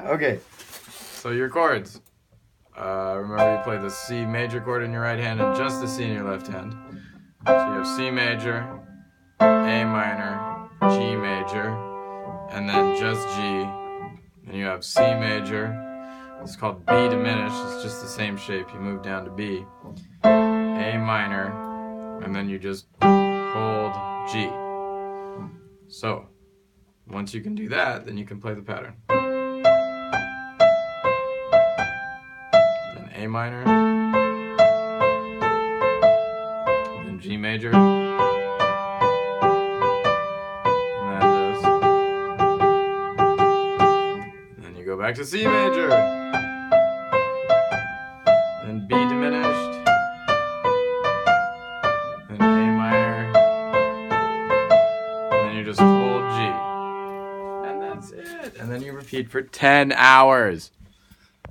Okay. So your chords. Remember you play the C major chord in your right hand and just the C in your left hand. So you have C major, A minor, G major, and then just G. And you have C major. It's called B diminished. It's just the same shape. You move down to B. A minor, and then you just hold G. So, once you can do that, then you can play the pattern. Then A minor, then G major, and then you go back to C major, then B diminished, then A minor, and then you just hold G. And that's it. And then you repeat for 10 hours.